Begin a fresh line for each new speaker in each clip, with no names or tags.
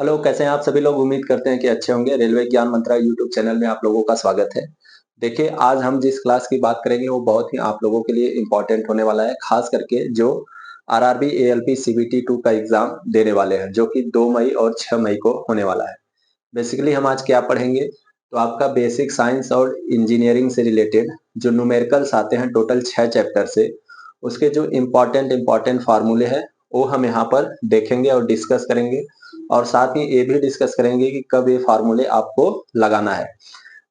Hello, कैसे हैं आप सभी लोग। उम्मीद करते हैं कि अच्छे होंगे। रेलवे ज्ञान मंत्रालय यूट्यूब चैनल में आप लोगों का स्वागत है। देखिए, आज हम जिस क्लास की बात करेंगे वो बहुत ही आप लोगों के लिए इम्पोर्टेंट होने वाला है, खास करके जो आरआरबी एएलपी सीबीटी 2 का एग्जाम देने वाले हैं, जो कि 2 मई और 6 मई को होने वाला है। बेसिकली हम आज क्या पढ़ेंगे, तो आपका बेसिक साइंस और इंजीनियरिंग से रिलेटेड जो न्यूमेरिकल्स आते हैं टोटल 6 चैप्टर से, उसके जो इम्पोर्टेंट इम्पोर्टेंट फार्मूले हैं वो हम यहाँ पर देखेंगे और डिस्कस करेंगे। और साथ ही ये भी डिस्कस करेंगे कि कब ये फार्मूले आपको लगाना है।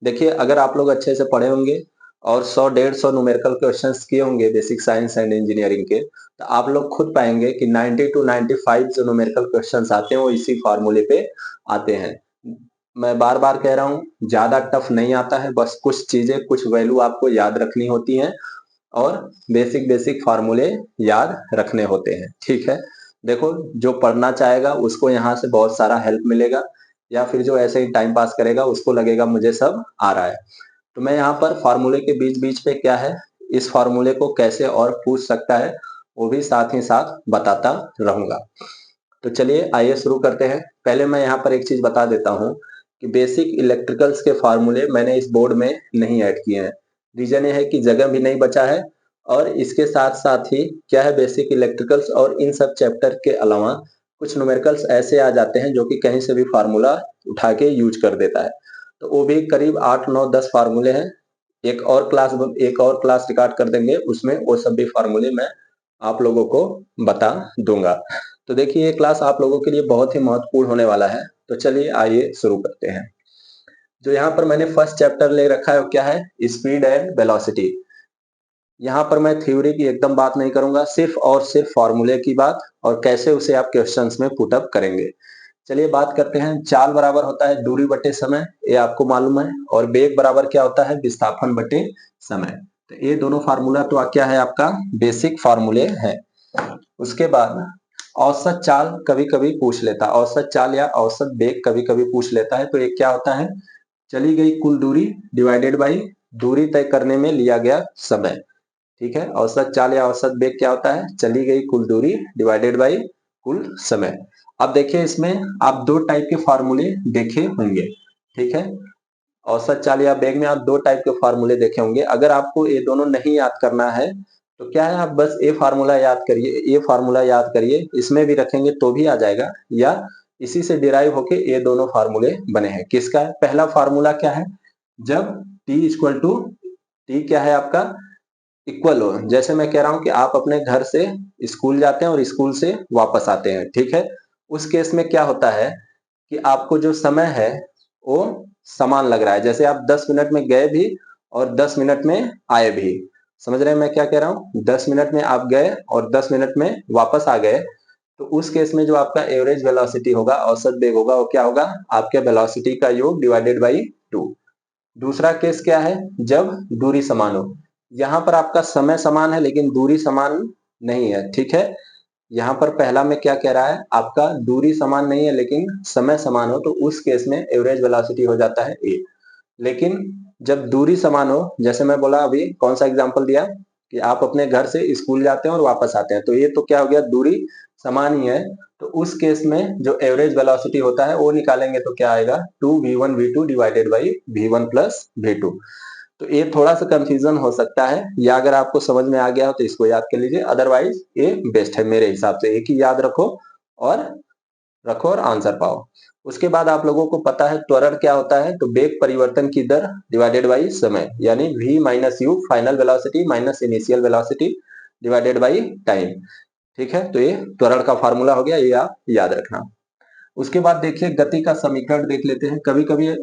देखिए, अगर आप लोग अच्छे से पढ़े होंगे और 100-150 न्यूमेरिकल क्वेश्चंस किए होंगे बेसिक साइंस एंड इंजीनियरिंग के, तो आप लोग खुद पाएंगे कि 90 टू 95 जो न्यूमेरिकल क्वेश्चंस आते हैं वो इसी फार्मूले पे आते हैं। मैं बार बार कह रहा हूँ, ज्यादा टफ नहीं आता है, बस कुछ चीजें कुछ वैल्यू आपको याद रखनी होती हैं और बेसिक बेसिक फार्मूले याद रखने होते हैं। ठीक है, देखो, जो पढ़ना चाहेगा उसको यहाँ से बहुत सारा हेल्प मिलेगा, या फिर जो ऐसे ही टाइम पास करेगा उसको लगेगा मुझे सब आ रहा है। तो मैं यहाँ पर फार्मूले के बीच बीच पे क्या है, इस फार्मूले को कैसे और पूछ सकता है, वो भी साथ ही साथ बताता रहूंगा। तो चलिए आइए शुरू करते हैं। पहले मैं यहाँ पर एक चीज बता देता हूँ कि बेसिक इलेक्ट्रिकल्स के फार्मूले मैंने इस बोर्ड में नहीं ऐड किए हैं। रीजन ये है कि जगह भी नहीं बचा है, और इसके साथ साथ ही क्या है, बेसिक इलेक्ट्रिकल्स और इन सब चैप्टर के अलावा कुछ न्यूमेरिकल्स ऐसे आ जाते हैं जो कि कहीं से भी फार्मूला उठा के यूज कर देता है। तो वो भी करीब 8 9 10 फार्मूले हैं। एक और क्लास रिकॉर्ड कर देंगे, उसमें वो सब भी फार्मूले मैं आप लोगों को बता दूंगा। तो देखिए, ये क्लास आप लोगों के लिए बहुत ही महत्वपूर्ण होने वाला है। तो चलिए आइए शुरू करते हैं। जो यहाँ पर मैंने फर्स्ट चैप्टर ले रखा है वो क्या है, स्पीड एंड वेलोसिटी। यहाँ पर मैं थ्योरी की एकदम बात नहीं करूंगा, सिर्फ और सिर्फ फॉर्मूले की बात और कैसे उसे आप क्वेश्चंस में पुट अप करेंगे। चलिए बात करते हैं। चाल बराबर होता है दूरी बटे समय, ये आपको मालूम है। और वेग बराबर क्या होता है, विस्थापन बटे समय। तो ये दोनों फार्मूला तो क्या है, आपका बेसिक फार्मूले है। उसके बाद औसत चाल कभी कभी पूछ लेता, औसत चाल या औसत वेग कभी कभी पूछ लेता है। तो ये क्या होता है, चली गई कुल दूरी डिवाइडेड बाई दूरी तय करने में लिया गया समय। ठीक है, औसत चाल या औसत वेग क्या होता है, चली गई कुल दूरी डिवाइडेड बाई कुल समय। अब देखिए, इसमें आप दो टाइप के फार्मूले देखे होंगे। ठीक है, औसत चाल या वेग में आप दो टाइप के फार्मूले देखे होंगे। अगर आपको ये दोनों नहीं याद करना है तो क्या है, आप बस ये फार्मूला याद करिए, ये फार्मूला याद करिए, इसमें भी रखेंगे तो भी आ जाएगा, या इसी से डिराइव होके ये दोनों फार्मूले बने हैं। किसका है, पहला फार्मूला क्या है, जब t इक्वल टू टी क्या है आपका, इक्वल हो, जैसे मैं कह रहा हूं कि आप अपने घर से स्कूल जाते हैं और स्कूल से वापस आते हैं। ठीक है, उस केस में क्या होता है कि आपको जो समय है वो समान लग रहा है, जैसे आप 10 मिनट में गए भी और 10 मिनट में आए भी। समझ रहे हैं मैं क्या कह रहा हूँ, 10 मिनट में आप गए और 10 मिनट में वापस आ गए। तो उस केस में जो आपका एवरेज वेलोसिटी होगा, औसत वेग होगा, वो क्या होगा, आपके वेलोसिटी का योग डिवाइडेड बाई 2। दूसरा केस क्या है, जब दूरी समान हो। यहाँ पर आपका समय समान है लेकिन दूरी समान नहीं है। ठीक है, यहाँ पर पहला में क्या कह रहा है, आपका दूरी समान नहीं है लेकिन समय समान हो, तो उस केस में एवरेज वेलोसिटी हो जाता है ए। लेकिन जब दूरी समान हो, जैसे मैं बोला अभी, कौन सा एग्जांपल दिया कि आप अपने घर से स्कूल जाते हैं और वापस आते हैं, तो ये तो क्या हो गया, दूरी समान ही है। तो उस केस में जो एवरेज वेलोसिटी होता है वो निकालेंगे तो क्या आएगा, 2v1v2 divided by v1 plus v2। तो ये थोड़ा सा कंफ्यूजन हो सकता है, या अगर आपको समझ में आ गया हो तो इसको याद कर लीजिए, अदरवाइज ये बेस्ट है मेरे हिसाब से। एक ही याद रखो और आंसर पाओ। उसके बाद आप लोगों को पता है त्वरण क्या होता है, तो वेग परिवर्तन की दर डिवाइडेड बाई समय, यानी v minus you final velocity minus initial velocity divided by time. ठीक है, तो ये त्वरण का फार्मूला हो गया, ये आप याद रखना। उसके बाद देखिए, गति का समीकरण देख लेते हैं। कभी कभी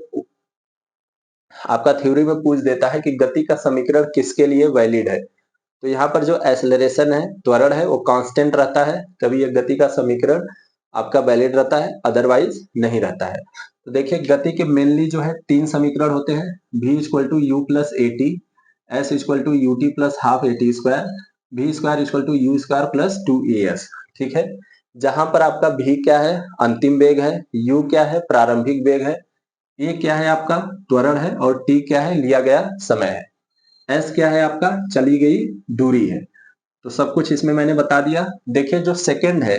आपका थ्योरी में पूछ देता है कि गति का समीकरण किसके लिए वैलिड है। तो यहाँ पर जो एक्सेलरेशन है, त्वरण है, वो कांस्टेंट रहता है, तभी ये गति का समीकरण आपका वैलिड रहता है, अदरवाइज नहीं रहता है। तो देखिए, गति के मेनली जो है 3 समीकरण होते हैं, v equal to u plus a t, s equal to u t plus half a t square, v square equal to u square plus 2as। ठीक है, जहां पर आपका v क्या है, अंतिम वेग है, u क्या है, प्रारंभिक वेग है, ए क्या है आपका त्वरण है, और टी क्या है, लिया गया समय है, एस क्या है आपका चली गई दूरी है। तो सब कुछ इसमें मैंने बता दिया। देखिए, जो सेकंड है,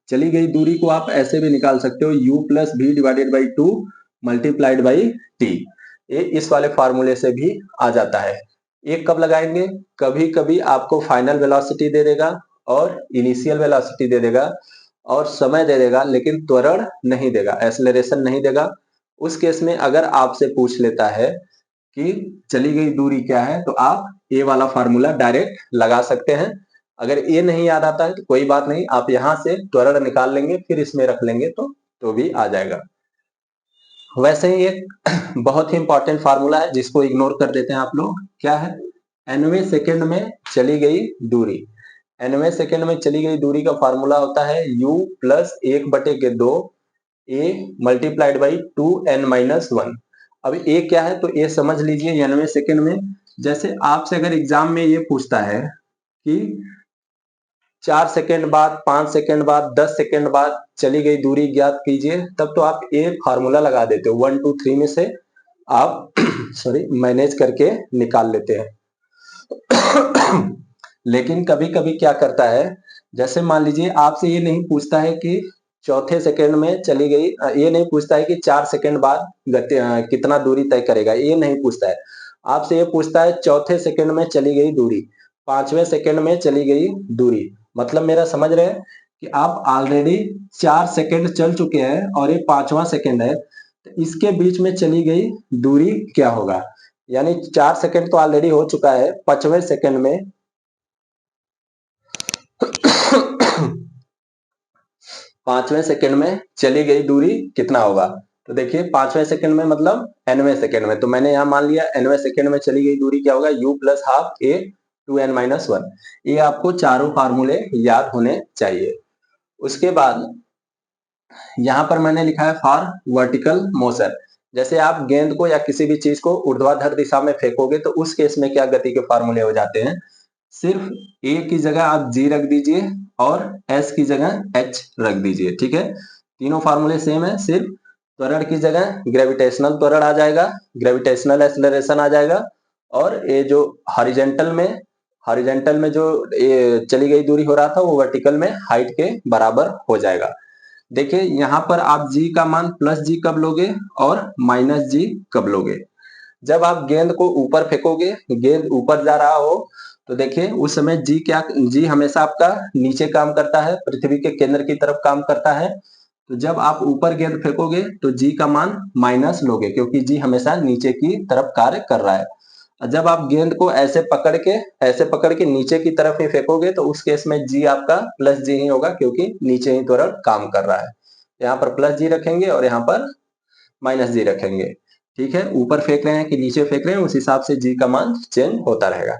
चली गई दूरी को आप ऐसे भी निकाल सकते हो, u plus v divided by 2 multiplied by t. ये इस वाले फार्मूले से भी आ जाता है। ये कब लगाएंगे? कभी कभी आपको फाइनल वेलोसिटी दे देगा और इनिशियल वेलोसिटी दे देगा और समय दे देगा, लेकिन त्वरण नहीं देगा, एक्सेलरेशन नहीं देगा। उस केस में अगर आपसे पूछ लेता है कि चली गई दूरी क्या है, तो आप ये वाला फार्मूला डायरेक्ट लगा सकते हैं। अगर ये नहीं याद आता है तो कोई बात नहीं, आप यहाँ से त्वरण निकाल लेंगे, फिर इसमें रख लेंगे तो भी आ जाएगा। वैसे ही एक बहुत ही इंपॉर्टेंट फार्मूला है जिसको इग्नोर कर देते हैं आप लोग, क्या है? nवें सेकंड में चली गई दूरी। nवें सेकंड में चली गई दूरी का फार्मूला होता है u plus 1/2 a multiplied by 2n-1। अब ए क्या है तो ए समझ लीजिए, 90 सेकंड में जैसे आपसे अगर एग्जाम में ये पूछता है कि 4 सेकंड बाद, 5 सेकंड बाद, 10 सेकंड बाद चली गई दूरी ज्ञात कीजिए, तब तो आप ए फार्मूला लगा देते हो, 1 2 3 में से आप सॉरी मैनेज करके निकाल लेते हैं। लेकिन कभी कभी क्या करता है, जैसे मान लीजिए आपसे ये नहीं पूछता है कि चौथे सेकंड में चली गई, ये नहीं पूछता है कि 4 सेकंड बाद कितना दूरी तय करेगा, ये नहीं पूछता है। आपसे ये पूछता है चौथे सेकंड में चली गई दूरी, 5वें सेकंड में चली गई दूरी। मतलब मेरा समझ रहे हैं कि आप ऑलरेडी 4 सेकंड चल चुके हैं और ये 5वां सेकंड है, तो इसके बीच में चली गई दूरी क्या होगा? यानी 4 सेकंड तो ऑलरेडी हो चुका है, 5वें सेकंड में 5वें सेकंड में चली गई दूरी कितना होगा? तो देखिए 5वें सेकंड में मतलब nवें सेकंड में, तो मैंने यहाँ मान लिया nवें सेकंड में चली गई दूरी क्या होगा? u plus half a 2n-1। ये आपको चारों फार्मूले याद होने चाहिए। उसके बाद यहाँ पर मैंने लिखा है फॉर वर्टिकल मोशन। जैसे आप गेंद को या किसी भी चीज को ऊर्ध्वाधर दिशा में फेंकोगे तो उस केस में क्या गति के फार्मूले हो जाते हैं? सिर्फ a की जगह आप g रख दीजिए और s की जगह h रख दीजिए, ठीक है? तीनों फार्मूले सेम है, सिर्फ त्वरण की जगह ग्रेविटेशनल त्वरण आ जाएगा, ग्रेविटेशनल एक्सेलरेशन आ जाएगा, और ये जो हॉरिजॉन्टल में जो ये चली गई दूरी हो रहा था वो वर्टिकल में हाइट के बराबर हो जाएगा। देखिए यहाँ पर आप g का मान प्लस जी कब लोगे और माइनस जी कब लोगे? जब आप गेंद को ऊपर फेंकोगे, गेंद ऊपर जा रहा हो, तो देखिए उस समय जी हमेशा आपका नीचे काम करता है, पृथ्वी के केंद्र की तरफ काम करता है। तो जब आप ऊपर गेंद फेंकोगे तो जी का मान माइनस लोगे, क्योंकि जी हमेशा नीचे की तरफ कार्य कर रहा है। जब आप गेंद को ऐसे पकड़ के नीचे की तरफ ही फेंकोगे तो उस केस में जी आपका प्लस जी ही होगा, क्योंकि नीचे ही त्वरण काम कर रहा है। यहाँ पर प्लस जी रखेंगे और यहाँ पर माइनस जी रखेंगे, ठीक है? ऊपर फेंक रहे हैं कि नीचे फेंक रहे हैं, उस हिसाब से जी का मान चेंज होता रहेगा।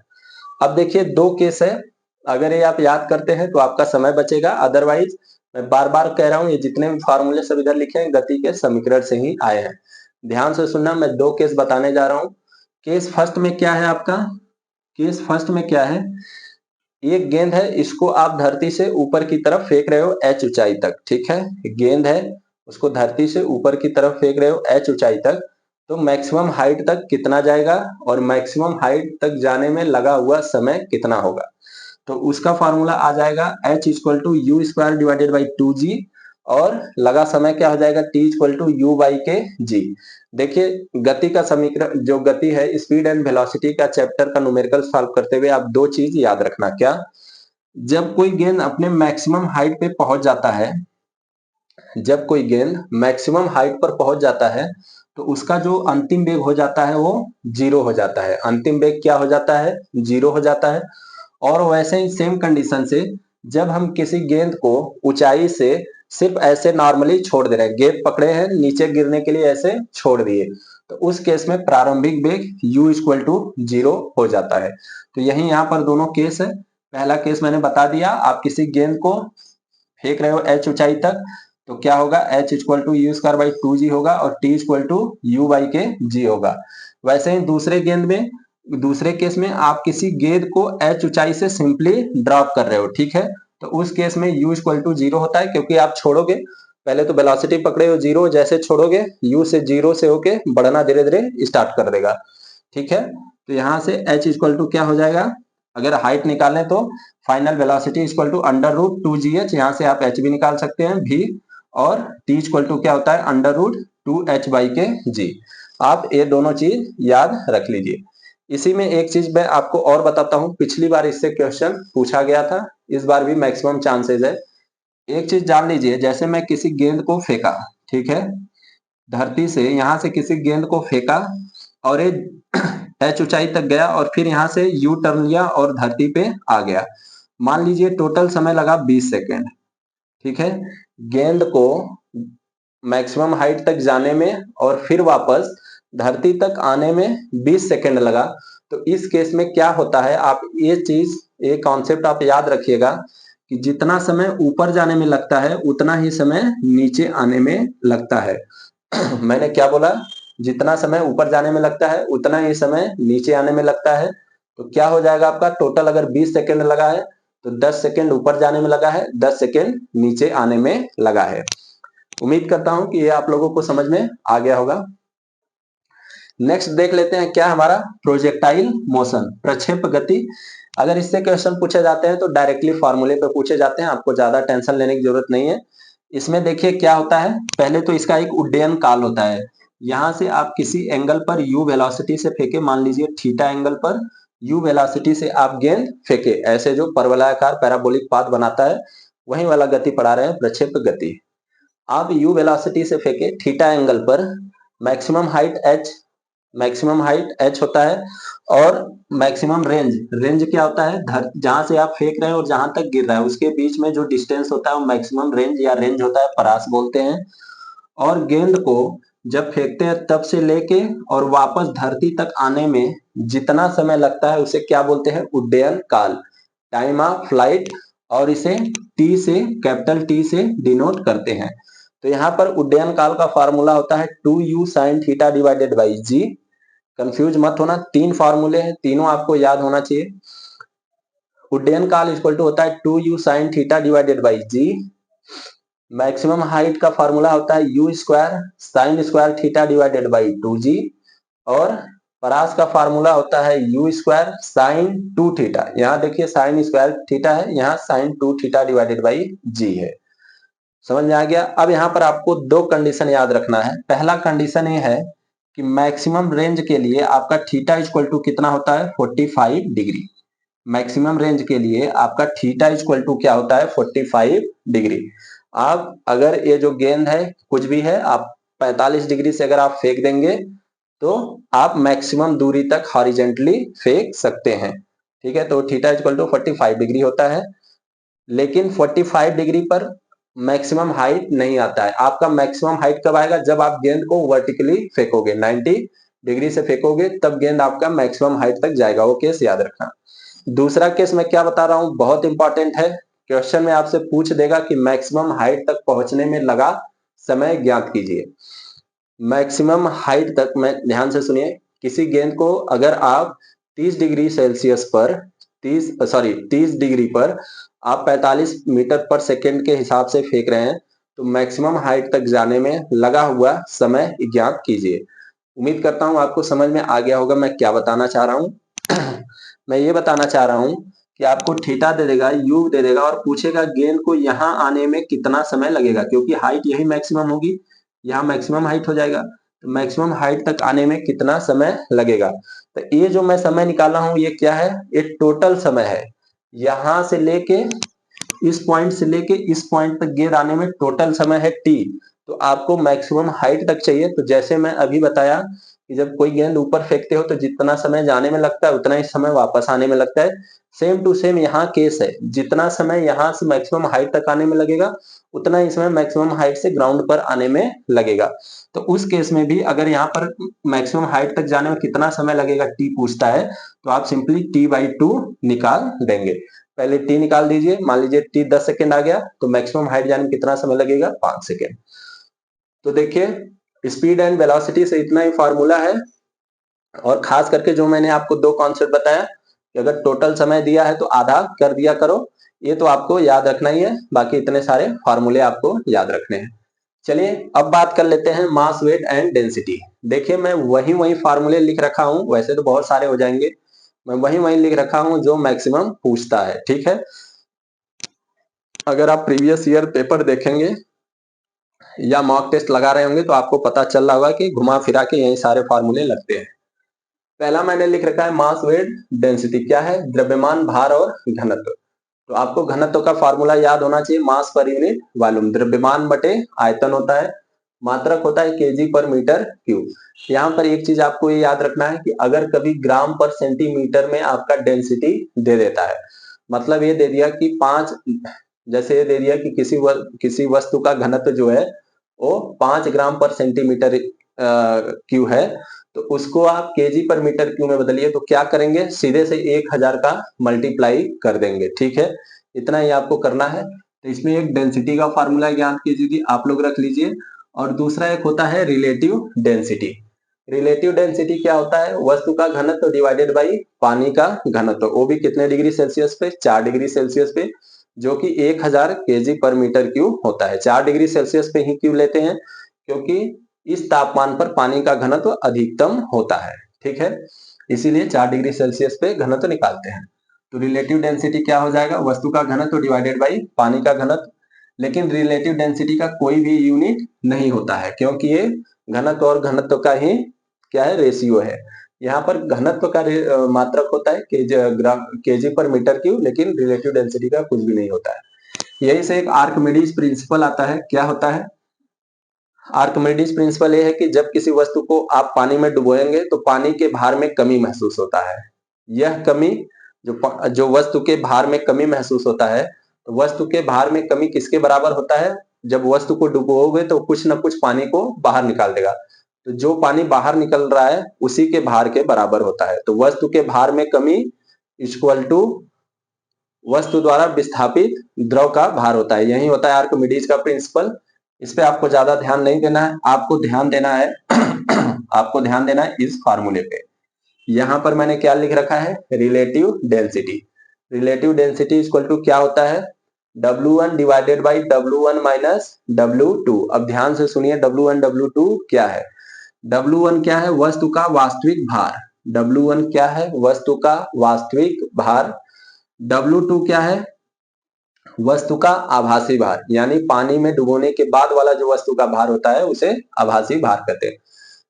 अब देखिए दो केस है, अगर ये आप याद करते हैं तो आपका समय बचेगा, अदरवाइज मैं बार बार कह रहा हूं ये जितने भी फार्मूले सब इधर लिखे हैं गति के समीकरण से ही आए हैं। ध्यान से सुनना, मैं दो केस बताने जा रहा हूं। केस फर्स्ट में क्या है आपका? केस फर्स्ट में क्या है? एक गेंद है, इसको आप धरती से ऊपर की तरफ फेंक रहे हो h ऊंचाई तक, ठीक है? गेंद है, उसको धरती से ऊपर की तरफ फेंक रहे हो h ऊंचाई तक, तो मैक्सिमम हाइट तक कितना जाएगा और मैक्सिमम हाइट तक जाने में लगा हुआ समय कितना होगा? तो उसका फार्मूला आ जाएगा h equal to u square divided by 2g, और लगा समय क्या हो जाएगा? t equal to you by के जी। देखिए गति का समीकरण, जो गति है स्पीड एंड वेलोसिटी का चैप्टर का न्यूमेरिकल सॉल्व करते हुए आप दो चीज याद रखना। क्या? जब कोई गेंद अपने मैक्सिमम हाइट पे पहुंच जाता है, जब कोई गेंद मैक्सिमम हाइट पर पहुंच जाता है तो उसका जो अंतिम वेग हो जाता है वो जीरो हो जाता है। अंतिम वेग क्या हो जाता है? जीरो हो जाता है। और वैसे ही सेम कंडीशन से जब हम किसी गेंद को ऊंचाई से सिर्फ ऐसे नॉर्मली छोड़ दे रहे हैं, गेंद पकड़े हैं नीचे गिरने के लिए ऐसे छोड़ दिए, तो उस केस में प्रारंभिक वेग u इक्वल टू 0 हो जाता है। तो यही यहाँ पर दोनों केस है। पहला केस मैंने बता दिया, आप किसी गेंद को फेंक रहे हो h ऊंचाई तक, तो क्या होगा? h equal to u square by 2g होगा और t equal to you by के जी होगा। वैसे ही दूसरे केस में आप किसी गेंद को h ऊंचाई से सिंपली ड्रॉप कर रहे हो, ठीक है? तो उस केस में u इक्वल टू 0 होता है, क्योंकि आप छोड़ोगे, पहले तो वेलोसिटी पकड़े हो 0, जैसे छोड़ोगे u से 0 से होके बढ़ना धीरे धीरे स्टार्ट कर देगा, ठीक है? तो यहाँ से h इक्वल टू क्या हो जाएगा? अगर हाइट निकालें तो final velocity equal to under root 2gh, यहाँ से आप h भी निकाल सकते हैं v, और t इक्वल टू क्या होता है अंडर रूट 2h बाई के g। आप ये दोनों चीज याद रख लीजिए। इसी में एक चीज मैं आपको और बताता हूँ, पिछली बार इससे क्वेश्चन पूछा गया था, इस बार भी मैक्सिमम चांसेस है। एक चीज जान लीजिए, जैसे मैं किसी गेंद को फेंका, ठीक है, धरती से यहाँ से किसी गेंद को फेंका और ये h ऊंचाई तक गया और फिर यहाँ से यू टर्न लिया और धरती पे आ गया। मान लीजिए टोटल समय लगा 20 सेकेंड, ठीक है। गेंद को मैक्सिमम हाइट तक जाने में और फिर वापस धरती तक आने में 20 सेकेंड लगा। तो इस केस में क्या होता है, आप ये चीज, ये कॉन्सेप्ट आप याद रखिएगा कि जितना समय ऊपर जाने में लगता है उतना ही समय नीचे आने में लगता है। मैंने क्या बोला, जितना समय ऊपर जाने में लगता है उतना ही समय नीचे आने में लगता है। तो क्या हो जाएगा आपका, टोटल अगर 20 सेकेंड लगा है तो 10 सेकेंड ऊपर जाने में लगा है, 10 सेकेंड नीचे आने में लगा है। उम्मीद करता हूं कि ये आप लोगों को समझ में आ गया होगा। नेक्स्ट देख लेते हैं क्या हमारा प्रोजेक्टाइल मोशन, प्रक्षेप गति। अगर इससे क्वेश्चन पूछे जाते हैं तो डायरेक्टली फॉर्मूले पे पूछे जाते हैं, आपको ज्यादा टेंशन लेने की जरूरत नहीं है। इसमें देखिए क्या होता है, पहले तो इसका एक उड्डयन काल होता है। यहाँ से आप किसी एंगल पर u वेलोसिटी से फेंके, मान लीजिए थीटा एंगल पर u वेलोसिटी से आप गेंद फेंके, ऐसे जो परवलयाकार पैराबोलिक पाथ बनाता है वही वाला गति पढ़ा रहे हैं, प्रक्षेप गति। आप u वेलोसिटी से फेंके थीटा एंगल पर, मैक्सिमम हाइट h होता है, और मैक्सिमम रेंज क्या होता है, जहां से आप फेंक रहे हैं और जहां तक गिर रहा है उसके बीच में जो डिस्टेंस होता है वो मैक्सिमम रेंज या रेंज होता है, परास बोलते हैं। और गेंद को जब फेंकते हैं तब से लेके और वापस धरती तक आने में जितना समय लगता है उसे क्या बोलते हैं, उड्डयन काल, टाइम ऑफ फ्लाइट, और इसे टी से, कैपिटल टी से डिनोट करते हैं। तो यहाँ पर उड्डयन काल का फार्मूला होता है 2u sin theta divided by g। Confuse मत होना, 3 फार्मूले हैं, तीनों आपको याद होना चाहिए। उड्डयन काल इक्वल टू होता है 2u sin theta divided by g। Maximum height का फार्मूला होता है u square sine square theta divided by 2g। और परास का फार्मूला होता है u स्क्वायर साइन 2 थीटा, यहाँ देखिए साइन स्क्वायर थीटा है, यहाँ sine 2 theta divided by g है। समझ में आ गया। अब यहाँ पर आपको 2 कंडीशन याद रखना है। पहला कंडीशन ये है कि मैक्सिमम रेंज के लिए आपका थीटा इक्वल टू कितना होता है, 45 डिग्री। मैक्सिमम रेंज के लिए आपका थीटा इक्वल टू क्या होता है, 45 डिग्री। आप अगर ये जो गेंद है कुछ भी है, आप 45 डिग्री से अगर आप फेंक देंगे तो आप मैक्सिमम दूरी तक हॉरिजेंटली फेंक सकते हैं, ठीक है। तो थीटा इक्वल टू 45 डिग्री होता है, लेकिन 45 डिग्री पर मैक्सिमम हाइट नहीं आता है। आपका मैक्सिमम हाइट कब आएगा, जब आप गेंद को वर्टिकली फेंकोगे, 90 डिग्री से फेंकोगे तब गेंद आपका मैक्सिमम हाइट तक जाएगा। वो केस याद रखना। दूसरा केस मैं क्या बता रहा हूं, बहुत इंपॉर्टेंट है, क्वेश्चन में आपसे पूछ देगा कि मैक्सिमम हाइट तक पहुंचने में लगा समय ज्ञात कीजिए। मैक्सिमम हाइट तक में ध्यान से सुनिए, किसी गेंद को अगर आप 30 डिग्री सेल्सियस पर 30 डिग्री पर आप 45 मीटर पर सेकेंड के हिसाब से फेंक रहे हैं तो मैक्सिमम हाइट तक जाने में लगा हुआ समय ज्ञात कीजिए। उम्मीद करता हूं आपको समझ में आ गया होगा मैं क्या बताना चाह रहा हूं। मैं ये बताना चाह रहा हूं कि आपको थीटा दे देगा, यू दे देगा और पूछेगा गेंद को यहाँ आने में कितना समय लगेगा, क्योंकि हाइट यही मैक्सिमम होगी, यहाँ मैक्सिमम हाइट हो जाएगा, तो मैक्सिमम हाइट तक आने में कितना समय लगेगा। तो ये जो मैं समय निकाला हूं ये क्या है, ये टोटल समय है। यहां से लेके इस पॉइंट से लेके इस पॉइंट तक गेंद आने में टोटल समय है टी। तो आपको मैक्सिमम हाइट तक चाहिए, तो जैसे मैं अभी बताया कि जब कोई गेंद ऊपर फेंकते हो तो जितना समय जाने में लगता है उतना ही समय वापस आने में लगता है। सेम टू सेम यहाँ केस है, जितना समय यहाँ से मैक्सिमम हाइट तक आने में लगेगा उतना ही समय मैक्सिमम हाइट से ग्राउंड पर आने में लगेगा। तो उस केस में भी अगर यहाँ पर मैक्सिमम हाइट तक जाने में कितना समय लगेगा टी पूछता है, तो आप सिंपली टी बाई 2 निकाल देंगे। पहले टी निकाल दीजिए, मान लीजिए टी 10 सेकेंड आ गया तो मैक्सिमम हाइट जाने में कितना समय लगेगा, 5 सेकेंड। तो देखिए स्पीड एंड वेलोसिटी से इतना ही फार्मूला है। और खास करके जो मैंने आपको 2 कॉन्सेप्ट बताया कि अगर टोटल समय दिया है तो आधा कर दिया करो, ये तो आपको याद रखना ही है, बाकी इतने सारे फार्मूले आपको याद रखने हैं। चलिए अब बात कर लेते हैं मास, वेट एंड डेंसिटी। देखिए मैं वही फार्मूले लिख रखा हूं, वैसे तो बहुत सारे हो जाएंगे, मैं वही लिख रखा हूं जो मैक्सिमम पूछता है, ठीक है। अगर आप प्रीवियस ईयर पेपर देखेंगे या मॉक टेस्ट लगा रहे होंगे तो आपको पता चल रहा होगा कि घुमा फिरा के यही सारे फार्मूले लगते हैं। पहला मैंने लिख रखा है मास वेट डेंसिटी, क्या है, द्रव्यमान भार और घनत्व। तो आपको घनत्व का फार्मूला याद होना चाहिए, मास पर यूनिट वॉल्यूम, द्रव्यमान बटे आयतन होता है, मात्रक होता है केजी पर मीटर क्यूब। यहाँ पर एक चीज आपको ये याद रखना है कि अगर कभी ग्राम पर सेंटीमीटर में आपका डेंसिटी दे देता है, मतलब ये दे दिया कि 5, जैसे ये दे दिया कि किसी वस्तु का घनत्व जो है वो 5 ग्राम पर सेंटीमीटर क्यू है, तो उसको आप केजी पर मीटर क्यू में बदलिए तो क्या करेंगे, सीधे से 1000 का मल्टीप्लाई कर देंगे, ठीक है। इतना ही आपको करना है। तो इसमें एक डेंसिटी का फार्मूला ज्ञात कीजिए, आप लोग रख लीजिए। और दूसरा एक होता है रिलेटिव डेंसिटी। रिलेटिव डेंसिटी क्या होता है, वस्तु का घनत्व डिवाइडेड बाई पानी का घनत्व, वो भी कितने डिग्री सेल्सियस पे, 4 डिग्री सेल्सियस पे, जो कि 1000 केजी पर मीटर क्यूब होता है। 4 डिग्री सेल्सियस पे ही क्यों लेते हैं, क्योंकि इस तापमान पर पानी का घनत्व अधिकतम होता है, ठीक है, इसीलिए 4 डिग्री सेल्सियस पे घनत्व निकालते हैं। तो रिलेटिव डेंसिटी क्या हो जाएगा, वस्तु का घनत्व डिवाइडेड बाई पानी का घनत्व। लेकिन रिलेटिव डेंसिटी का कोई भी यूनिट नहीं होता है, क्योंकि ये घनत्व और घनत्व का ही क्या है, रेशियो है। यहाँ पर घनत्व का मात्रक होता है केजी पर मीटर क्यूब, लेकिन रिलेटिव डेंसिटी का कुछ भी नहीं होता है। यही से एक आर्किमिडीज प्रिंसिपल आता है, क्या होता है, आर्किमिडीज प्रिंसिपल ये है कि जब किसी वस्तु को आप पानी में डुबोएंगे तो पानी के भार में कमी महसूस होता है। यह कमी जो वस्तु के भार में कमी महसूस होता है, तो वस्तु के भार में कमी किसके बराबर होता है, जब वस्तु को डुबोओगे तो कुछ न कुछ पानी को बाहर निकाल देगा, तो जो पानी बाहर निकल रहा है उसी के भार के बराबर होता है। तो वस्तु के भार में कमी इक्वल टू वस्तु द्वारा विस्थापित द्रव का भार होता है। यही होता है आर्किमिडीज का प्रिंसिपल। इस पे आपको ज्यादा ध्यान नहीं देना है, आपको ध्यान देना है आपको ध्यान देना है इस फार्मूले पे। यहाँ पर मैंने क्या लिख रखा है, relative density. Relative density equal to क्या होता है, W1 divided by W1 minus W2। अब ध्यान से सुनिए, W1 W2 क्या है। W1 क्या है, वस्तु का वास्तविक भार। W1 क्या है, वस्तु का वास्तविक भार। W2 क्या है, वस्तु का आभासी भार, यानी पानी में डुबोने के बाद वाला जो वस्तु का भार होता है उसे आभासी भार कहते हैं।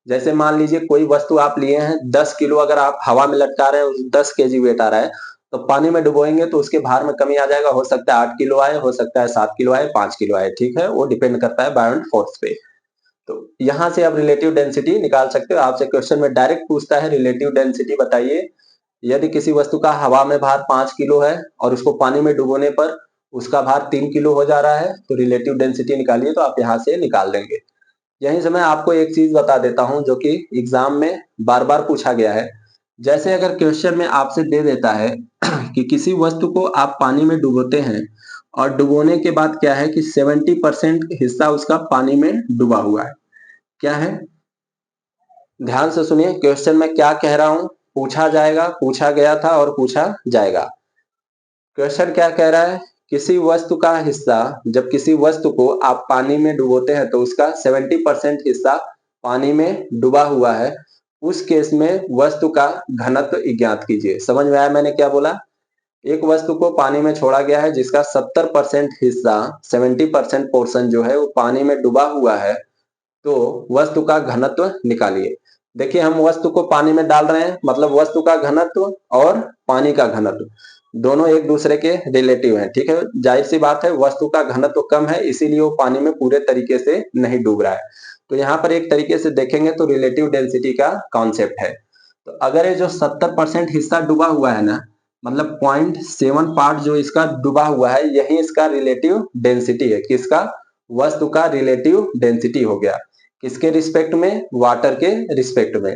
जैसे मान लीजिए कोई वस्तु आप लिए हैं 10 किलो, अगर आप हवा में लटका रहे हैं 10 केजी वेट आ रहा है, तो पानी में डुबोएंगे तो उसके भार में कमी आ जाएगा, हो सकता है 8 किलो आए, हो सकता है 7 किलो आए, 5 किलो आए, ठीक है, वो डिपेंड करता है बायोंट फोर्स पे। तो यहाँ से आप रिलेटिव डेंसिटी निकाल सकते हो। आपसे क्वेश्चन में डायरेक्ट पूछता है रिलेटिव डेंसिटी बताइए, यदि किसी वस्तु का हवा में भार 5 किलो है और उसको पानी में डुबोने पर उसका भार 3 किलो हो जा रहा है, तो रिलेटिव डेंसिटी निकालिए, तो आप यहाँ से निकाल देंगे। यहीं से मैं आपको एक चीज बता देता हूं जो कि एग्जाम में बार बार पूछा गया है। जैसे अगर क्वेश्चन में आपसे दे देता है कि किसी वस्तु को आप पानी में डुबोते हैं और डुबोने के बाद क्या है कि 70% हिस्सा उसका पानी में डूबा हुआ है, क्या है, ध्यान से सुनिए क्वेश्चन में क्या कह रहा हूं, पूछा जाएगा, पूछा गया था और पूछा जाएगा। क्वेश्चन क्या कह रहा है, किसी वस्तु का हिस्सा, जब किसी वस्तु को आप पानी में डुबोते हैं तो उसका 70% हिस्सा पानी में डूबा हुआ है, उस केस में वस्तु का घनत्व ज्ञात कीजिए। समझ में आया मैंने क्या बोला, एक वस्तु को पानी में छोड़ा गया है जिसका 70% हिस्सा, 70% पोर्शन जो है वो पानी में डूबा हुआ है, तो वस्तु का घनत्व निकालिए। देखिए हम वस्तु को पानी में डाल रहे हैं, मतलब वस्तु का घनत्व और पानी का घनत्व दोनों एक दूसरे के रिलेटिव हैं, ठीक है, जाहिर सी बात है वस्तु का घनत्व कम है इसीलिए वो पानी में पूरे तरीके से नहीं डूब रहा है। तो यहाँ पर एक तरीके से देखेंगे तो रिलेटिव डेंसिटी का कॉन्सेप्ट है। तो अगर ये जो 70% हिस्सा डूबा हुआ है ना, मतलब 0.7 पार्ट जो इसका डूबा हुआ है, यही इसका रिलेटिव डेंसिटी है। किसका, वस्तु का रिलेटिव डेंसिटी हो गया, किसके रिस्पेक्ट में, वाटर के रिस्पेक्ट में।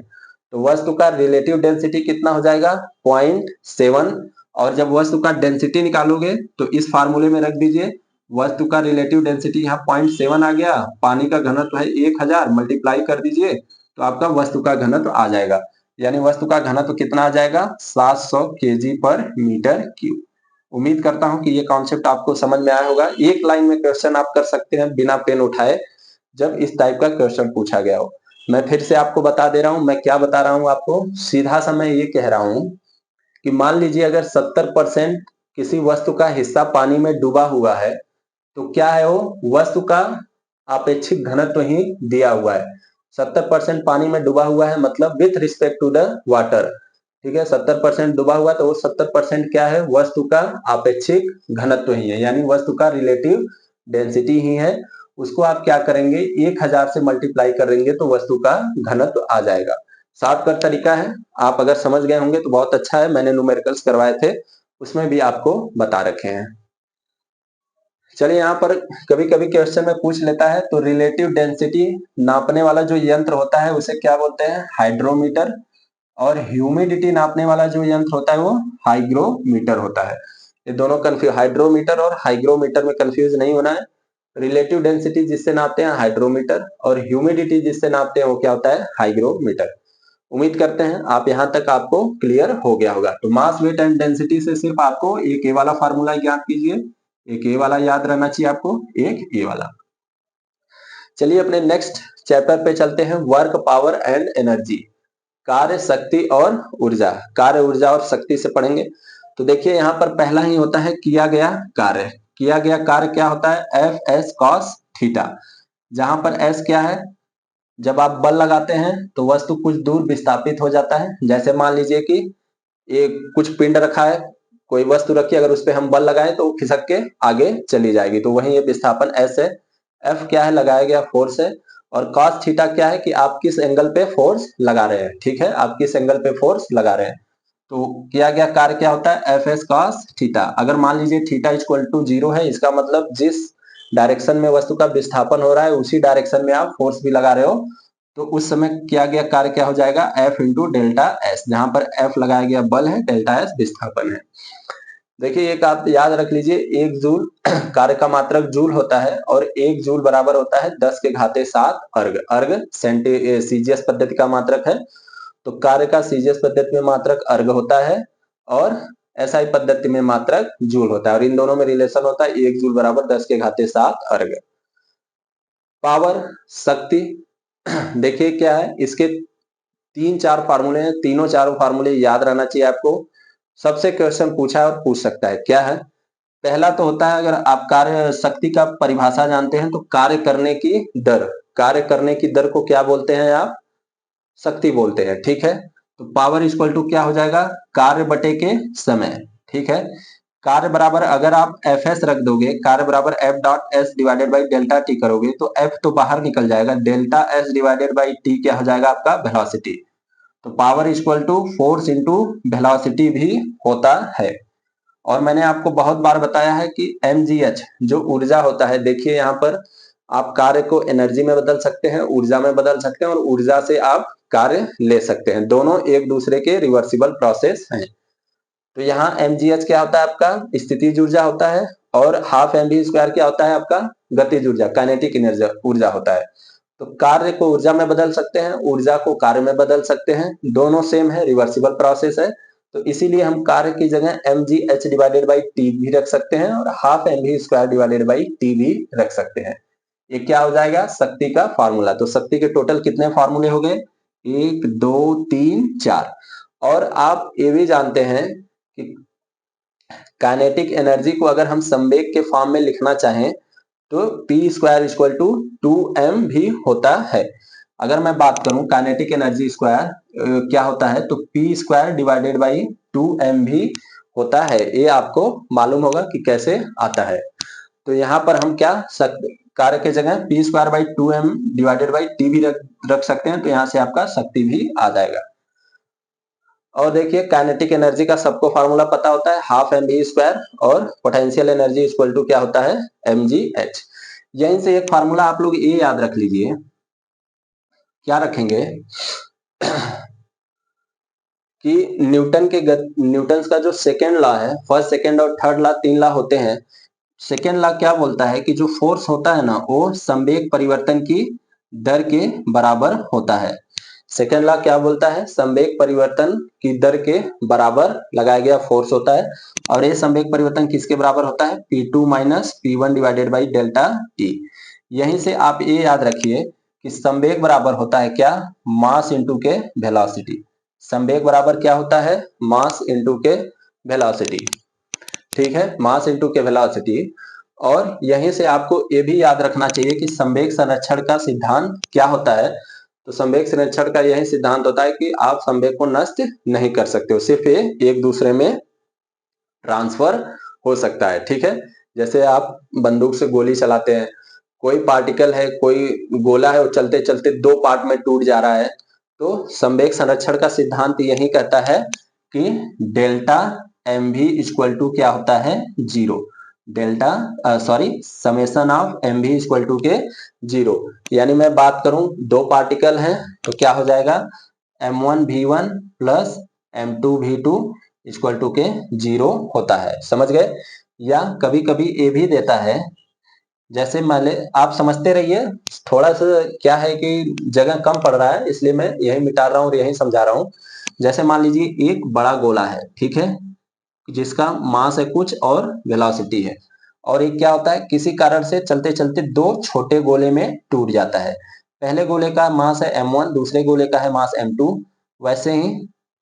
तो वस्तु का रिलेटिव डेंसिटी कितना हो जाएगा, 0.7। और जब वस्तु का डेंसिटी निकालोगे तो इस फार्मूले में रख दीजिए, वस्तु का रिलेटिव डेंसिटी यहाँ 0.7 आ गया, पानी का घनत्व है 1000, मल्टीप्लाई कर दीजिए तो आपका वस्तु का घनत्व आ जाएगा। यानी वस्तु का घनत्व कितना आ जाएगा, 700 केजी पर मीटर क्यूब। उम्मीद करता हूं कि ये कॉन्सेप्ट आपको समझ में आया होगा। एक लाइन में क्वेश्चन आप कर सकते हैं बिना पेन उठाए, जब इस टाइप का क्वेश्चन पूछा गया हो। मैं फिर से आपको बता दे रहा हूं, मैं क्या बता रहा हूं आपको, सीधा सा मैं ये कह रहा हूं कि मान लीजिए अगर 70% किसी वस्तु का हिस्सा पानी में डूबा हुआ है तो क्या है, वो वस्तु का आपेक्षिक घनत्व ही दिया हुआ है। 70% पानी में डूबा हुआ है मतलब with respect to the water, ठीक है। 70% डूबा हुआ तो वो 70% क्या है, वस्तु का आपेक्षिक घनत्व ही है, यानी वस्तु का रिलेटिव डेंसिटी ही है। उसको आप क्या करेंगे, 1000 से मल्टीप्लाई करेंगे तो वस्तु का घनत्व आ जाएगा। शॉर्टकट तरीका है, आप अगर समझ गए होंगे तो बहुत अच्छा है। मैंने न्यूमेरिकल्स करवाए थे, उसमें भी आपको बता रखे हैं। चलिए यहाँ पर कभी कभी क्वेश्चन में पूछ लेता है, तो रिलेटिव डेंसिटी नापने वाला जो यंत्र होता है उसे क्या बोलते हैं, हाइड्रोमीटर। और ह्यूमिडिटी नापने वाला जो यंत्र होता है वो हाइग्रोमीटर होता है। ये दोनों कंफ्यूज, हाइड्रोमीटर और हाइग्रोमीटर में कंफ्यूज नहीं होना है। रिलेटिव डेंसिटी जिससे नापते हैं हाइड्रोमीटर, और ह्यूमिडिटी जिससे नापते हैं वो क्या होता है, हाइग्रोमीटर। उम्मीद करते हैं आप यहाँ तक आपको क्लियर हो गया होगा। तो मास, वेट एंड डेंसिटी से सिर्फ आपको एक ए वाला फार्मूला याद कीजिए, एक ए वाला याद रहना चाहिए आपको, एक ए वाला। चलिए अपने नेक्स्ट चैप्टर पे चलते हैं, वर्क, पावर एंड एनर्जी। कार्य, शक्ति और ऊर्जा। कार्य, ऊर्जा और शक्ति से पढ़ेंगे। तो देखिए यहाँ पर पहला ही होता है किया गया कार्य। किया गया कार्य क्या होता है, एफ एस कॉस थीटा। जहां पर एस क्या है, जब आप बल लगाते हैं तो वस्तु कुछ दूर विस्थापित हो जाता है। जैसे मान लीजिए कि एक कुछ पिंड रखा है, कोई वस्तु रखी, अगर उस पर हम बल लगाएं तो खिसक के आगे चली जाएगी, तो वही ये विस्थापन एस है। एफ क्या है, लगाया गया फोर्स है। और कॉस थीटा क्या है कि आप किस एंगल पे फोर्स लगा रहे हैं, ठीक है, आप किस एंगल पे फोर्स लगा रहे हैं। तो किया गया कार्य क्या होता है, एफ एस कॉस थीटा। अगर मान लीजिए थीटा इक्वल टू 0 है, इसका मतलब जिस डायरेक्शन में वस्तु का विस्थापन हो रहा है उसी डायरेक्शन में आप फोर्स भी लगा रहे हो, तो उस समय किया गया कार्य क्या हो जाएगा, एफ इंटू डेल्टा एस। जहां पर एफ लगाया गया बल है, डेल्टा एस विस्थापन है। देखिए एक आप याद रख लीजिए, एक जूल कार्य का मात्रक जूल होता है, और एक जूल बराबर होता है 10 के घाते 7 अर्ग। अर्ग सीजीएस पद्धति का मात्रक है, तो कार्य का सीजीएस पद्धति में मात्रक अर्ग होता है और एसआई पद्धति में मात्रक जूल होता है, और इन दोनों में रिलेशन होता है 1 जूल बराबर 10 के घाते 7 अर्ग। पावर, शक्ति, देखिए क्या है, इसके 3-4 फार्मूले हैं, तीनों चारों फार्मूले याद रहना चाहिए आपको। सबसे क्वेश्चन पूछा है और पूछ सकता है, क्या है, पहला तो होता है, अगर आप कार्य शक्ति का परिभाषा जानते हैं तो कार्य करने की दर, कार्य करने की दर को क्या बोलते हैं आप, शक्ति बोलते हैं, ठीक है। तो पावर इक्वल टू क्या हो जाएगा, कार्य बटे के समय, ठीक है। कार्य बराबर, अगर आप एफ एस रख दोगे, कार्य बराबर F dot S divided by delta T करोगे तो एफ तो बाहर निकल जाएगा, delta S divided by T क्या हो जाएगा आपका, वेलोसिटी। तो power equal to force into velocity भी होता है। और मैंने आपको बहुत बार बताया है कि mgh जो ऊर्जा होता है, देखिए यहाँ पर आप कार्य को एनर्जी में बदल सकते हैं, ऊर्जा में बदल सकते हैं, और ऊर्जा से आप कार्य ले सकते हैं, दोनों एक दूसरे के रिवर्सिबल प्रोसेस हैं। तो यहाँ mgh क्या होता है आपका, स्थितिज ऊर्जा होता है, और हाफ mv स्क्वायर क्या होता है आपका, गतिज ऊर्जा, काइनेटिक एनर्जी ऊर्जा होता है। तो कार्य को ऊर्जा में बदल सकते हैं, ऊर्जा को कार्य में बदल सकते हैं, दोनों सेम है, रिवर्सिबल प्रोसेस है। तो इसीलिए हम कार्य की जगह mgh डिवाइडेड बाई टी भी रख सकते हैं, और half mv square divided by T भी रख सकते हैं। ये क्या हो जाएगा, शक्ति का फार्मूला। तो शक्ति के टोटल कितने फार्मूले हो गए, 1 2 3 4। और आप ये भी जानते हैं कि काइनेटिक एनर्जी को अगर हम संवेग के फॉर्म में लिखना चाहें तो P square equal to 2m भी होता है। अगर मैं बात करूं काइनेटिक एनर्जी स्क्वायर क्या होता है, तो P square divided by 2m भी होता है। ये आपको मालूम होगा कि कैसे आता है। तो यहाँ पर हम क्या कार्य के जगह P square by 2m divided by T भी रख सकते हैं, तो यहाँ से आपका शक्ति भी आ जाएगा। और देखिए काइनेटिक एनर्जी का सबको फार्मूला पता होता है, हाफ mv स्क्वायर, और पोटेंशियल एनर्जी इक्वल टू क्या होता है, mgh। यहीं से एक फार्मूला आप लोग ये याद रख लीजिए, क्या रखेंगे कि न्यूटन का जो सेकेंड लॉ है, फर्स्ट सेकेंड और थर्ड लॉ, 3 लॉ होते हैं। सेकेंड लॉ क्या बोलता है कि जो फोर्स होता है ना, वो संवेग परिवर्तन की दर के बराबर होता है। सेकेंड लॉ क्या बोलता है, संवेग परिवर्तन की दर के बराबर लगाया गया फोर्स होता है, और ये संवेग परिवर्तन किसके बराबर होता है, P2 minus P1 divided by delta T. यहीं से आप ये याद रखिए कि संवेग बराबर होता है क्या, मास इंटू के वेलोसिटी। संवेग बराबर क्या होता है, मास इंटू के वेलोसिटी, ठीक है, मास इंटू के वेलोसिटी। और यहीं से आपको ये भी याद रखना चाहिए कि संवेग संरक्षण का सिद्धांत क्या होता है। तो संवेग संरक्षण का यही सिद्धांत होता है कि आप संवेग को नष्ट नहीं कर सकते हो, सिर्फ ये एक दूसरे में ट्रांसफर हो सकता है, ठीक है। जैसे आप बंदूक से गोली चलाते हैं, कोई पार्टिकल है, कोई गोला है, वो चलते चलते दो पार्ट में टूट जा रहा है, तो संवेग संरक्षण का सिद्धांत यही कहता है कि डेल्टा एम भी इक्वल टू क्या होता है, zero. Delta summation of M भी इक्वल टू के जीरो। यानी मैं बात करूं, दो पार्टिकल हैं तो क्या हो जाएगा, m1v1 plus m2v2 equal to के जीरो होता है, समझ गए। या कभी कभी ये भी देता है, जैसे मान ले, आप समझते रहिए, थोड़ा सा क्या है कि जगह कम पड़ रहा है इसलिए मैं यही मिटा रहा हूँ और यही समझा रहा हूँ। जैसे मान लीजिए एक बड़ा गोला है, ठीक है, जिसका मास है कुछ और वेलोसिटी है, और एक क्या होता है, किसी कारण से चलते चलते दो छोटे गोले में टूट जाता है। पहले गोले का मास है m1, दूसरे गोले का है मास m2। वैसे ही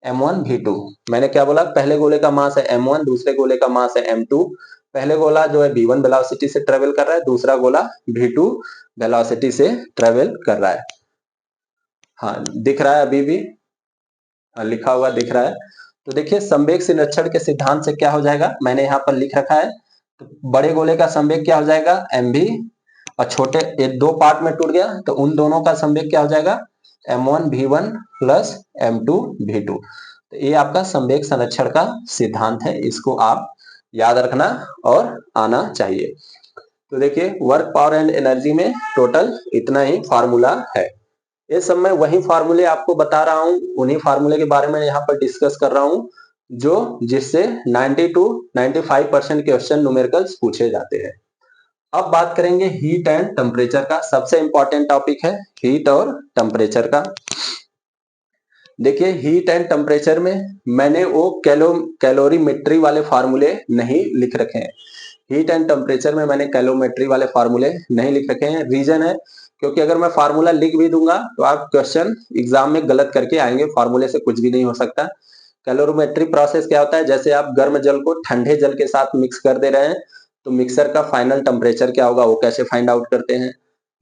m1v2, मैंने क्या बोला, पहले गोले का मास है m1, दूसरे गोले का मास है m2। पहले गोला जो है v1 वेलोसिटी से ट्रेवल कर रहा है, दूसरा गोला v2 वेलोसिटी से ट्रेवल कर रहा है। हाँ, दिख रहा है अभी भी, लिखा हुआ दिख रहा है। तो देखिए संवेग संरक्षण के सिद्धांत से क्या हो जाएगा, मैंने यहाँ पर लिख रखा है। तो बड़े गोले का संवेग क्या हो जाएगा, mv, और छोटे ये दो पार्ट में टूट गया तो उन दोनों का संवेग क्या हो जाएगा, m1v1 प्लस m2v2। तो ये आपका संवेग संरक्षण का सिद्धांत है, इसको आप याद रखना और आना चाहिए। तो देखिए वर्क, पावर एंड एनर्जी में टोटल इतना ही फार्मूला है। ये सब मैं वही फार्मूले आपको बता रहा हूँ, उन्हीं फार्मूले के बारे में यहाँ पर डिस्कस कर रहा हूँ जो जिससे 90 to 95% क्वेश्चन न्यूमेरिकल्स पूछे जाते हैं। अब बात करेंगे हीट एंड टेम्परेचर का। सबसे इंपॉर्टेंट टॉपिक है हीट और टेम्परेचर का। देखिए हीट एंड टेम्परेचर में मैंने वो कैलोरीमेट्री वाले फार्मूले नहीं लिख रखे हैं। हीट एंड टेम्परेचर में मैंने कैलोरीमेट्री वाले फार्मूले नहीं लिख रखे हैं। रीजन है क्योंकि अगर मैं फार्मूला लिख भी दूंगा तो आप क्वेश्चन एग्जाम में गलत करके आएंगे, फार्मूले से कुछ भी नहीं हो सकता। कैलोरीमेट्री प्रोसेस क्या होता है, जैसे आप गर्म जल को ठंडे जल के साथ मिक्स कर दे रहे हैं तो मिक्सर का फाइनल टेम्परेचर क्या होगा वो कैसे फाइंड आउट करते हैं।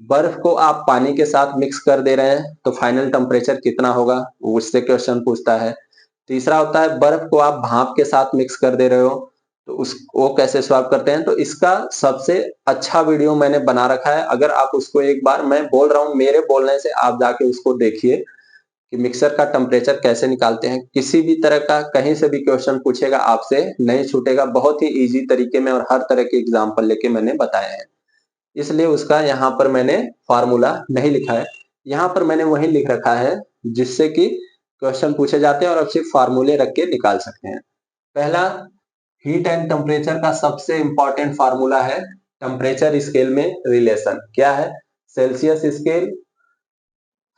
बर्फ को आप पानी के साथ मिक्स कर दे रहे हैं तो फाइनल टेम्परेचर कितना होगा, उससे क्वेश्चन पूछता है। तीसरा होता है बर्फ को आप भाप के साथ मिक्स कर दे रहे हो तो उस वो कैसे सॉल्व करते हैं। तो इसका सबसे अच्छा वीडियो मैंने बना रखा है, अगर आप उसको एक बार, मैं बोल रहा हूँ मेरे बोलने से आप जाके उसको देखिए कि मिक्सर का टेम्परेचर कैसे निकालते हैं। किसी भी तरह का कहीं से भी क्वेश्चन पूछेगा आपसे नहीं छूटेगा, बहुत ही इजी तरीके में और हर तरह के एग्जाम्पल लेके मैंने बताया है, इसलिए उसका यहाँ पर मैंने फार्मूला नहीं लिखा है। यहाँ पर मैंने वही लिख रखा है जिससे कि क्वेश्चन पूछे जाते हैं और आप सिर्फ फार्मूले रख के निकाल सकते हैं। पहला, हीट एंड टेम्परेचर का सबसे इंपॉर्टेंट फार्मूला है टेम्परेचर स्केल में रिलेशन। क्या है, सेल्सियस स्केल,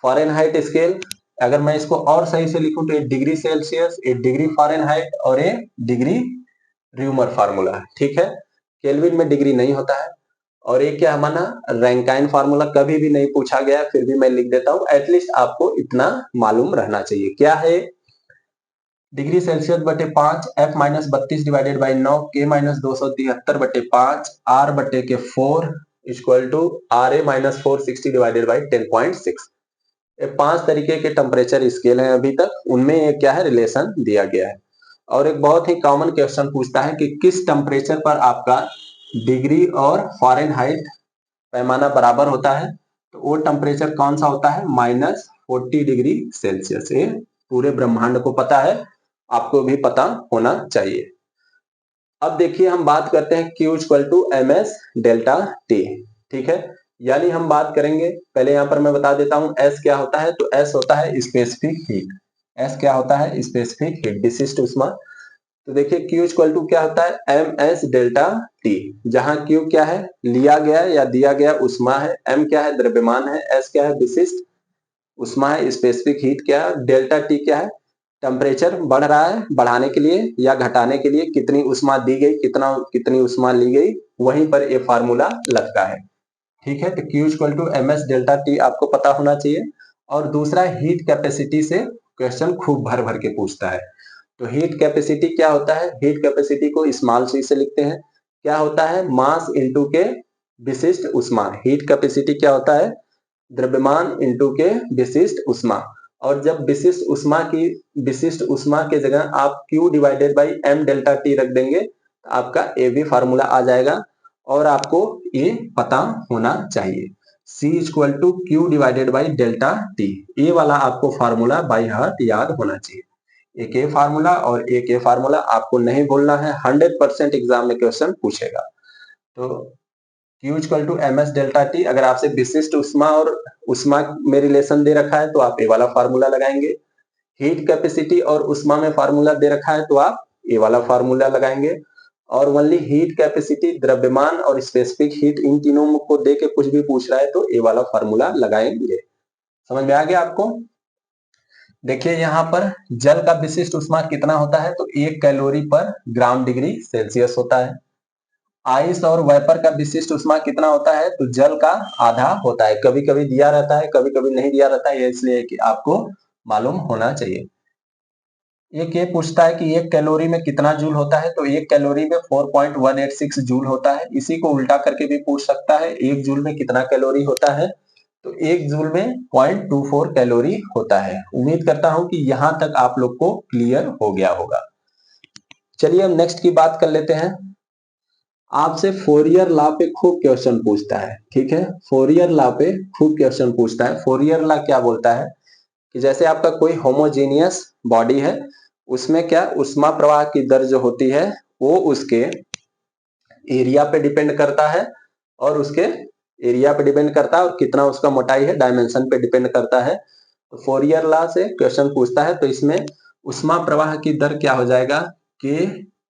फ़ारेनहाइट स्केल। अगर मैं इसको और सही से लिखूं तो ये डिग्री सेल्सियस, ये डिग्री फ़ारेनहाइट और ये डिग्री र्यूमर फार्मूला, ठीक है। केल्विन में डिग्री नहीं होता है। और ये क्या हमारा रैंकाइन फार्मूला, कभी भी नहीं पूछा गया फिर भी मैं लिख देता हूं, एटलीस्ट आपको इतना मालूम रहना चाहिए। क्या है, डिग्री सेल्सियस बटे 5, F minus 32 divided by 9, K minus 273 बटे 5, R बटे के 4 equal to RA minus 460 divided by 10.6। ये 5 तरीके के टेम्परेचर स्केल हैं अभी तक, उनमें ये क्या है, रिलेशन दिया गया है। और एक बहुत ही कॉमन क्वेश्चन पूछता है कि किस टेम्परेचर पर आपका डिग्री और फ़ारेनहाइट पैमाना बराबर होता है। तो वो टेम्परेचर कौन सा होता है, -40 डिग्री सेल्सियस। ये पूरे ब्रह्मांड को पता है, आपको भी पता होना चाहिए। अब देखिए हम बात करते हैं Q equal to ms delta T, ठीक है। यानी हम बात करेंगे, पहले यहाँ पर मैं बता देता हूँ S क्या होता है। तो S होता है स्पेसिफिक हीट। S क्या होता है, स्पेसिफिक हीट, विशिष्ट ऊष्मा। तो देखिए Q इक्वल टू क्या होता है, ms डेल्टा T, जहां Q क्या है, लिया गया या दिया गया ऊष्मा है, M क्या है, द्रव्यमान है, S क्या है, विशिष्ट ऊष्मा है, स्पेसिफिक हीट क्या है, डेल्टा T क्या है, टेम्परेचर बढ़ रहा है, बढ़ाने के लिए या घटाने के लिए कितनी ऊष्मा दी गई, कितनी ऊष्मा ली गई, वहीं पर ये फार्मूला लगता है, ठीक है। तो Q equal to ms delta T आपको पता होना चाहिए। और दूसरा हीट कैपेसिटी से क्वेश्चन खूब भर भर के पूछता है। तो हीट कैपेसिटी क्या होता है? हीट कैपेसिटी को स्मॉल सी से लिखते हैं। क्या होता है? मास इंटू के विशिष्ट उष्मा। हीट कैपेसिटी क्या होता है? द्रव्यमान इंटू के विशिष्ट उष्मा। और जब विशिष्ट उष्मा की जगह आप Q divided by m delta T रख देंगे तो आपका ए भी फार्मूला आ जाएगा। और आपको ये पता होना चाहिए, C equal to Q divided by delta T। ये वाला आपको फार्मूला बाई हार्ट याद होना चाहिए। एक ये फार्मूला और एक ये फार्मूला आपको नहीं भूलना है, 100% एग्जाम में क्वेश्चन पूछेगा। तो Q equal to M S delta T. अगर आपसे विशिष्ट उष्मा और उष्मा में रिलेशन दे रखा है तो आप ए वाला फार्मूला लगाएंगे। हीट कैपेसिटी और उष्मा में फार्मूला दे रखा है तो आप ए वाला फार्मूला लगाएंगे। और ओनली हीट कैपेसिटी, द्रव्यमान और स्पेसिफिक हीट, इन तीनों को दे के कुछ भी पूछ रहा है तो ए वाला फार्मूला लगाएंगे। समझ में आ गया आपको? देखिए यहाँ पर जल का विशिष्ट उष्मा कितना होता है? तो 1 कैलोरी पर ग्राम डिग्री सेल्सियस होता है। आइस और वेपर का विशिष्ट उष्मा कितना होता है? तो जल का आधा होता है। कभी कभी दिया रहता है, कभी कभी नहीं दिया रहता है, इसलिए कि आपको मालूम होना चाहिए। एक ये पूछता है कि 1 कैलोरी में कितना जूल होता है? तो 1 कैलोरी में 4.186 जूल होता है। इसी को उल्टा करके भी पूछ सकता है, 1 जूल में कितना कैलोरी होता है? तो 1 जूल में 0.24 कैलोरी होता है। उम्मीद करता हूं कि यहां तक आप लोग को क्लियर हो गया होगा। चलिए अब नेक्स्ट की बात कर लेते हैं। आपसे फोरियर लॉ पे खूब क्वेश्चन पूछता है, ठीक है? फोरियर लॉ पे खूब क्वेश्चन पूछता है। फोरियर लॉ क्या बोलता है कि जैसे आपका कोई होमोजीनियस बॉडी है, उसमें क्या उष्मा प्रवाह की दर जो होती है वो उसके एरिया पे डिपेंड करता है, और उसके एरिया पे डिपेंड करता है, और कितना उसका मोटाई है डायमेंशन पे डिपेंड करता है। तो फोरियर लॉ से क्वेश्चन पूछता है तो इसमें उष्मा प्रवाह की दर क्या हो जाएगा? K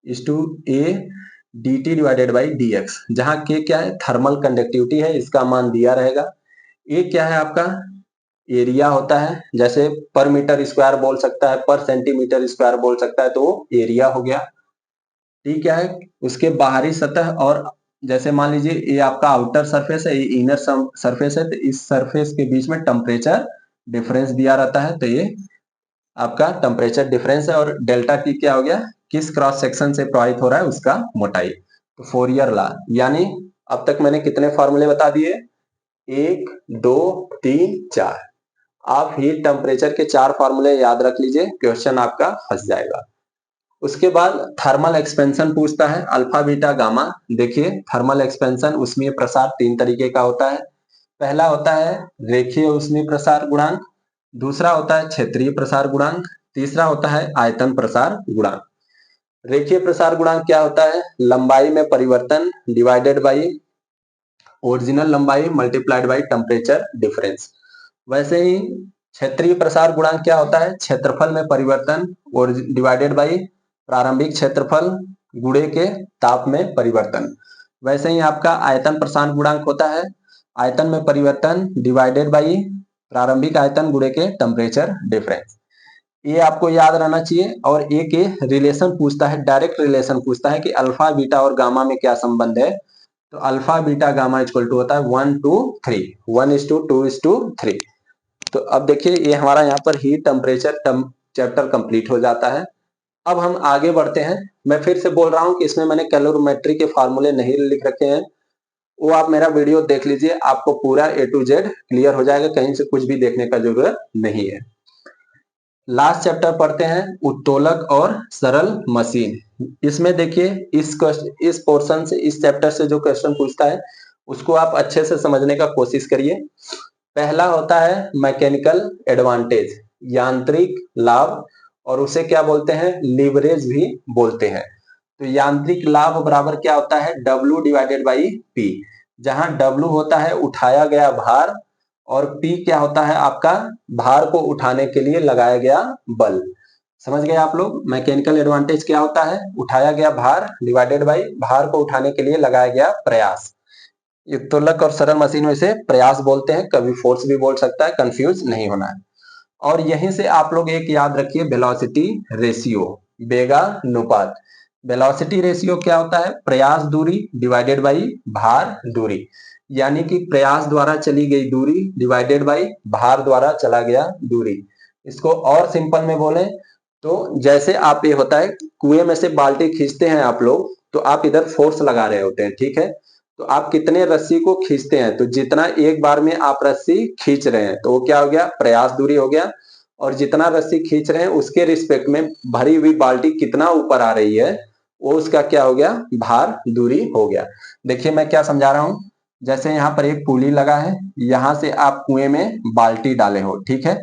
is to A D T divided by D X, जहां के क्या है? थर्मल कंडक्टिविटी है, इसका मान दिया रहेगा। ए क्या है? आपका एरिया होता है, जैसे पर मीटर स्क्वायर बोल सकता है, पर सेंटीमीटर स्क्वायर बोल सकता है, तो वो एरिया हो गया। टी क्या है? उसके बाहरी सतह, और जैसे मान लीजिए ये आपका आउटर सरफेस है, ये इनर सरफेस है, तो इस सरफेस के बीच में टेम्परेचर डिफरेंस दिया रहता है, तो ये आपका टेम्परेचर डिफरेंस है। और डेल्टा टी क्या हो गया? किस क्रॉस सेक्शन से प्रवाहित हो रहा है उसका मोटाई। तो फोरियर लॉ, यानी अब तक मैंने कितने फॉर्मूले बता दिए? 1 2 3 4। आप हीट टेम्परेचर के 4 फॉर्मूले याद रख लीजिए, क्वेश्चन आपका फंस जाएगा। उसके बाद थर्मल एक्सपेंशन पूछता है, अल्फा बीटा गामा। देखिए थर्मल एक्सपेंशन उष्मीय प्रसार 3 तरीके का होता है। पहला होता है रेखीय उष्मीय प्रसार गुणांक, दूसरा होता है क्षेत्रीय प्रसार गुणांक, तीसरा होता है आयतन प्रसार गुणांक। रेखीय प्रसार गुणांक क्या होता है? लंबाई में परिवर्तन डिवाइडेड बाई ओरिजिनल लंबाई मल्टीप्लाइड बाई टेम्परेचर डिफरेंस। वैसे ही क्षेत्रीय प्रसार गुणांक क्या होता है? क्षेत्रफल में परिवर्तन और डिवाइडेड बाई प्रारंभिक क्षेत्रफल गुणे के ताप में परिवर्तन। वैसे ही आपका आयतन प्रसार गुणांक होता है, आयतन में परिवर्तन डिवाइडेड बाई प्रारंभिक आयतन गुणे के टेम्परेचर डिफरेंस। ये आपको याद रहना चाहिए। और एक ये रिलेशन पूछता है, डायरेक्ट रिलेशन पूछता है कि अल्फा बीटा और गामा में क्या संबंध है? तो alpha beta gamma equal to होता है 1 to 3, 1:2:3। तो अब देखिए ये हमारा यहाँ पर हीट टेम्परेचर चैप्टर कंप्लीट हो जाता है। अब हम आगे बढ़ते हैं। मैं फिर से बोल रहा हूँ कि इसमें मैंने कैलोरीमेट्री के फार्मूले नहीं लिख रखे हैं, वो आप मेरा वीडियो देख लीजिए, आपको पूरा ए टू जेड क्लियर हो जाएगा, कहीं से कुछ भी देखने का जरूरत नहीं है। लास्ट चैप्टर पढ़ते हैं, उत्तोलक और सरल मशीन। इसमें देखिए इस पोर्शन से, इस चैप्टर से जो क्वेश्चन पूछता है उसको आप अच्छे से समझने का कोशिश करिए। पहला होता है मैकेनिकल एडवांटेज, यांत्रिक लाभ, और उसे क्या बोलते हैं? लीवरेज भी बोलते हैं। तो यांत्रिक लाभ बराबर क्या होता है? W डिवाइडेड बाई P, जहां W होता है उठाया गया भार, और P क्या होता है? आपका भार को उठाने के लिए लगाया गया बल। समझ गए आप लोग? मैकेनिकल एडवांटेज क्या होता है? उठाया गया भार डिवाइडेड बाई भार को उठाने के लिए लगाया गया प्रयास। उत्तोलक और सरल मशीन में से प्रयास बोलते हैं, कभी फोर्स भी बोल सकता है, कंफ्यूज नहीं होना है। और यहीं से आप लोग एक याद रखिए, वेलोसिटी रेशियो, वेगानुपात। वेलोसिटी रेशियो क्या होता है? प्रयास दूरी डिवाइडेड बाई भार दूरी, यानी कि प्रयास द्वारा चली गई दूरी डिवाइडेड बाई भार द्वारा चला गया दूरी। इसको और सिंपल में बोले तो जैसे आप, ये होता है कुएं में से बाल्टी खींचते हैं आप लोग, तो आप इधर फोर्स लगा रहे होते हैं, ठीक है। तो आप कितने रस्सी को खींचते हैं, तो जितना एक बार में आप रस्सी खींच रहे हैं तो वो क्या हो गया, प्रयास दूरी हो गया। और जितना रस्सी खींच रहे हैं उसके रिस्पेक्ट में भरी हुई बाल्टी कितना ऊपर आ रही है, वो उसका क्या हो गया, भार दूरी हो गया। देखिए मैं क्या समझा रहा हूं, जैसे यहाँ पर एक पुली लगा है, यहां से आप कुएं में बाल्टी डाले हो, ठीक है।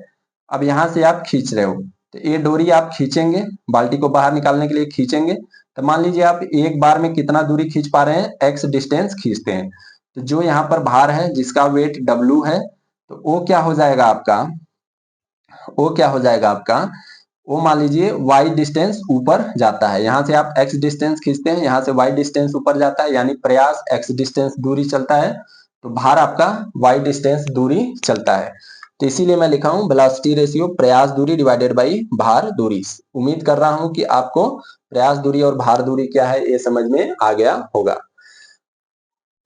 अब यहां से आप खींच रहे हो, तो ये डोरी आप खींचेंगे, बाल्टी को बाहर निकालने के लिए खींचेंगे। तो मान लीजिए आप एक बार में कितना दूरी खींच पा रहे हैं, एक्स डिस्टेंस खींचते हैं। तो जो यहाँ पर भार है जिसका वेट W है, तो वो क्या हो जाएगा आपका, वो क्या हो जाएगा आपका, वो मान लीजिए y डिस्टेंस ऊपर जाता है। यहाँ से आप x डिस्टेंस खींचते हैं, यहाँ से y डिस्टेंस ऊपर जाता है, यानी प्रयास x डिस्टेंस दूरी चलता है, तो भार आपका y डिस्टेंस दूरी चलता है। तो इसीलिए मैं लिखा हूं वेलोसिटी रेशियो प्रयास दूरी डिवाइडेड बाई भार दूरी। उम्मीद कर रहा हूं कि आपको प्रयास दूरी और भार दूरी क्या है ये समझ में आ गया होगा।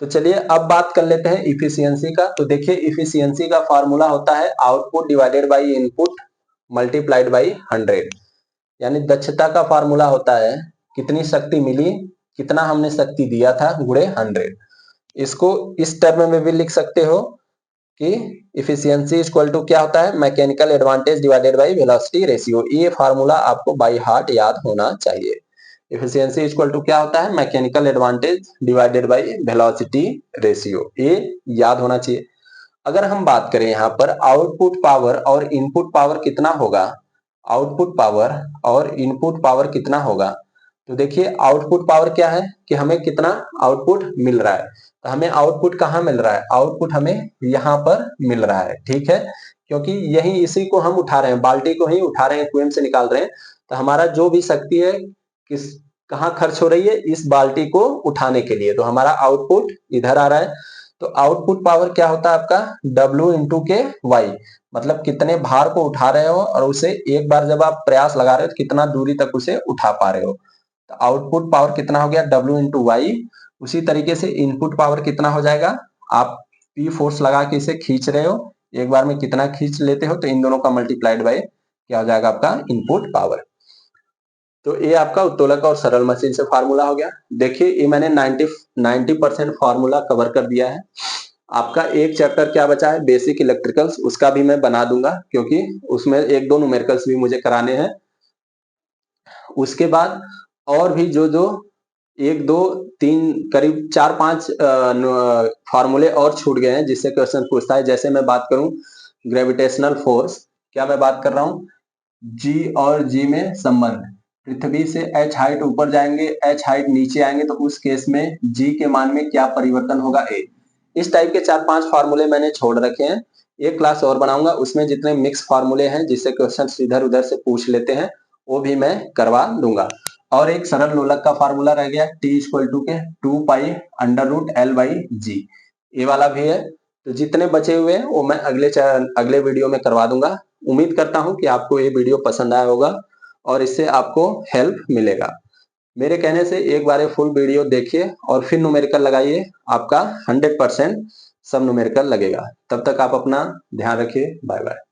तो चलिए अब बात कर लेते हैं इफिशियंसी का। तो देखिए इफिशियंसी का फार्मूला होता है output divided by input multiplied by 100, यानी दक्षता का फार्मूला होता है कितनी शक्ति मिली, कितना हमने शक्ति दिया था, गुणे 100। इसको इस टर्म में भी लिख सकते हो कि इफिशियंसी इक्वल टू क्या होता है, mechanical advantage divided by velocity ratio. ये फार्मूला आपको बाय हार्ट याद होना चाहिए। इफिशियंसी इक्वल टू क्या होता है, mechanical advantage divided by velocity ratio, ये याद होना चाहिए। अगर हम बात करें यहाँ पर आउटपुट पावर और इनपुट पावर कितना होगा, आउटपुट पावर और इनपुट पावर कितना होगा, तो देखिए आउटपुट पावर क्या है कि हमें कितना आउटपुट मिल रहा है। तो हमें आउटपुट कहाँ मिल रहा है, आउटपुट हमें यहाँ पर मिल रहा है, ठीक है। क्योंकि यही इसी को हम उठा रहे हैं, बाल्टी को ही उठा रहे हैं, कुएं से निकाल रहे हैं। तो हमारा जो भी शक्ति है किस कहाँ खर्च हो रही है, इस बाल्टी को उठाने के लिए। तो हमारा आउटपुट इधर आ रहा है। तो आउटपुट पावर क्या होता है आपका, W इंटू के वाई, मतलब कितने भार को उठा रहे हो और उसे एक बार जब आप प्रयास लगा रहे हो तो कितना दूरी तक उसे उठा पा रहे हो। तो आउटपुट पावर कितना हो गया, W इंटू वाई। उसी तरीके से इनपुट पावर कितना हो जाएगा, आप P फोर्स लगा के इसे खींच रहे हो, एक बार में कितना खींच लेते हो, तो इन दोनों का मल्टीप्लाइड बाय क्या हो जाएगा आपका इनपुट पावर। तो ये आपका उत्तोलक और सरल मशीन से फार्मूला हो गया। देखिए ये मैंने 90% फार्मूला कवर कर दिया है। आपका एक चैप्टर क्या बचा है, बेसिक इलेक्ट्रिकल्स, उसका भी मैं बना दूंगा क्योंकि उसमें एक दो न्यूमेरिकल्स भी मुझे कराने हैं। उसके बाद और भी जो जो एक दो तीन करीब 4-5 फार्मूले और छूट गए हैं जिससे क्वेश्चन पूछता है। जैसे मैं बात करूं ग्रेविटेशनल फोर्स, क्या मैं बात कर रहा हूं, जी और जी में संबंध, पृथ्वी से h हाइट ऊपर जाएंगे, h हाइट नीचे आएंगे, तो उस केस में g के मान में क्या परिवर्तन होगा, a। इस टाइप के 4-5 फार्मूले मैंने छोड़ रखे हैं। एक क्लास और बनाऊंगा, उसमें जितने मिक्स फार्मूले हैं जिससे क्वेश्चन इधर उधर से पूछ लेते हैं वो भी मैं करवा दूंगा। और एक सरल लोलक का फार्मूला रह गया, T इक्वल टू के 2 pi under root L by g, ये वाला भी है। तो जितने बचे हुए हैं वो मैं अगले वीडियो में करवा दूंगा। उम्मीद करता हूं कि आपको ये वीडियो पसंद आया होगा और इससे आपको हेल्प मिलेगा। मेरे कहने से एक बार फुल वीडियो देखिए और फिर न्यूमेरिकल लगाइए, आपका 100% सब न्यूमेरिकल लगेगा। तब तक आप अपना ध्यान रखिए, बाय बाय।